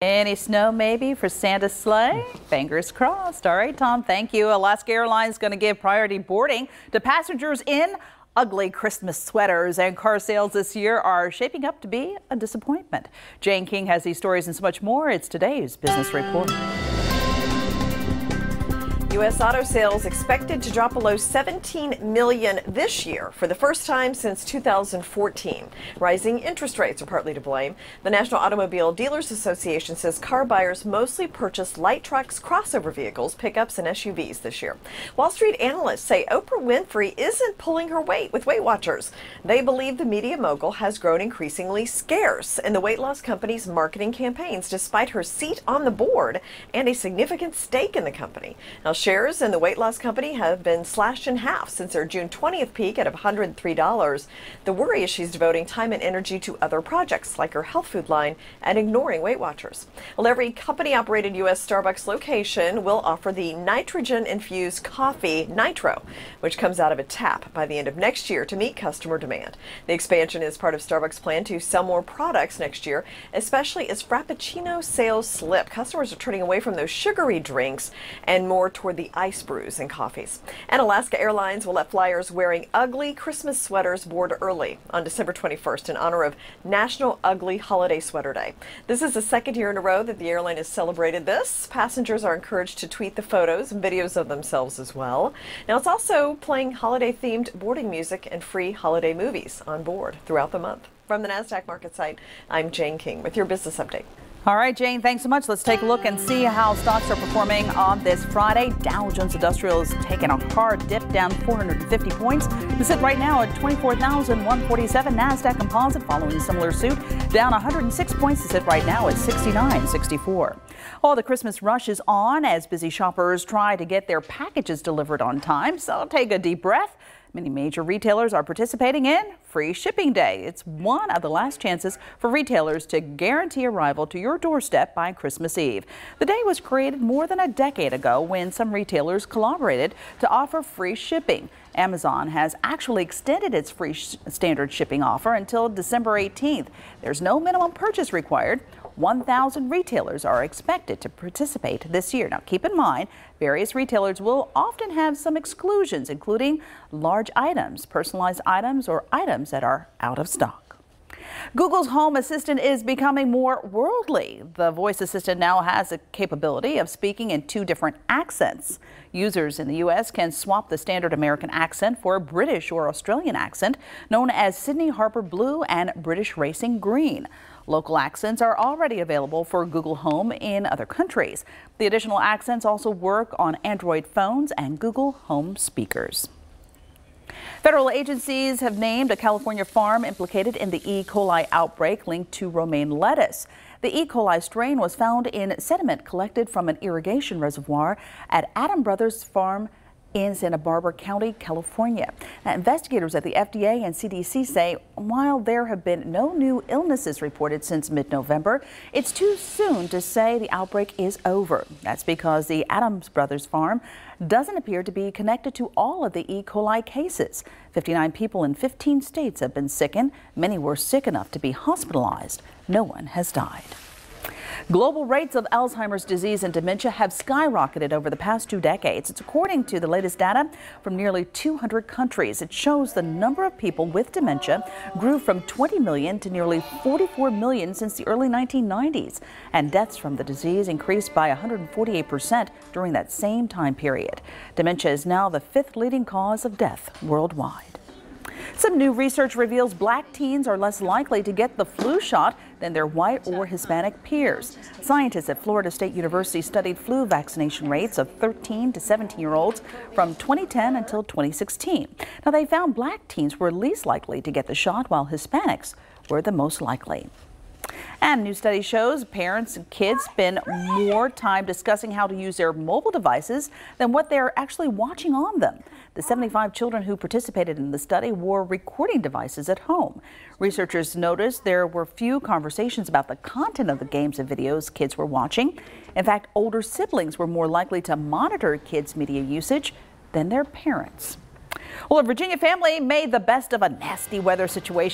Any snow maybe for Santa's sleigh? Fingers crossed. All right, Tom, thank you. Alaska Airlines is going to give priority boarding to passengers in ugly Christmas sweaters, and car sales this year are shaping up to be a disappointment. Jane King has these stories and so much more. It's today's Business Report. U.S. auto sales expected to drop below 17 million this year for the first time since 2014. Rising interest rates are partly to blame. The National Automobile Dealers Association says car buyers mostly purchased light trucks, crossover vehicles, pickups, and SUVs this year. Wall Street analysts say Oprah Winfrey isn't pulling her weight with Weight Watchers. They believe the media mogul has grown increasingly scarce in the weight loss company's marketing campaigns, despite her seat on the board and a significant stake in the company. Now, shares in the weight loss company have been slashed in half since their June 20th peak at $103. The worry is she's devoting time and energy to other projects like her health food line and ignoring Weight Watchers. Well, every company-operated U.S. Starbucks location will offer the nitrogen-infused coffee Nitro, which comes out of a tap by the end of next year to meet customer demand. The expansion is part of Starbucks' plan to sell more products next year, especially as Frappuccino sales slip. Customers are turning away from those sugary drinks and more toward the ice brews and coffees. And Alaska Airlines will let flyers wearing ugly Christmas sweaters board early on December 21st in honor of National Ugly Holiday Sweater Day. This is the second year in a row that the airline has celebrated this. Passengers are encouraged to tweet the photos and videos of themselves as well. Now, it's also playing holiday-themed boarding music and free holiday movies on board throughout the month. From the NASDAQ market site, I'm Jane King with your business update. All right, Jane, thanks so much. Let's take a look and see how stocks are performing on this Friday. Dow Jones Industrial is taking a hard dip, down 450 points to sit right now at 24,147. NASDAQ Composite following a similar suit, down 106 points to sit right now at 69.64. Well, the Christmas rush is on as busy shoppers try to get their packages delivered on time. So take a deep breath. Many major retailers are participating in Free Shipping Day. It's one of the last chances for retailers to guarantee arrival to your doorstep by Christmas Eve. The day was created more than a decade ago when some retailers collaborated to offer free shipping. Amazon has actually extended its free standard shipping offer until December 18th. There's no minimum purchase required. 1,000 retailers are expected to participate this year. Now, keep in mind, various retailers will often have some exclusions, including large items, personalized items, or items that are out of stock. Google's Home Assistant is becoming more worldly. The voice assistant now has a capability of speaking in 2 different accents. Users in the U.S. can swap the standard American accent for a British or Australian accent, known as Sydney Harbour Blue and British Racing Green. Local accents are already available for Google Home in other countries. The additional accents also work on Android phones and Google Home speakers. Federal agencies have named a California farm implicated in the E-COLI outbreak linked to romaine lettuce. The E-COLI strain was found in sediment collected from an irrigation reservoir at Adam Brothers Farm in Santa Barbara County, California. Now, investigators at the FDA and CDC say while there have been no new illnesses reported since mid-November, it's too soon to say the outbreak is over. That's because the Adams Brothers Farm doesn't appear to be connected to all of the E. coli cases. 59 people in 15 states have been sickened. Many were sick enough to be hospitalized. No one has died. Global rates of Alzheimer's disease and dementia have skyrocketed over the past 2 decades. It's according to the latest data from nearly 200 countries. It shows the number of people with dementia grew from 20 million to nearly 44 million since the early 1990s. And deaths from the disease increased by 148% during that same time period. Dementia is now the 5th leading cause of death worldwide. Some new research reveals black teens are less likely to get the flu shot than their white or Hispanic peers. Scientists at Florida State University studied flu vaccination rates of 13 to 17-year-olds from 2010 until 2016. Now, they found black teens were least likely to get the shot, while Hispanics were the most likely. And a new study shows parents and kids spend more time discussing how to use their mobile devices than what they're actually watching on them. The 75 children who participated in the study wore recording devices at home. Researchers noticed there were few conversations about the content of the games and videos kids were watching. In fact, older siblings were more likely to monitor kids' media usage than their parents. Well, a Virginia family made the best of a nasty weather situation.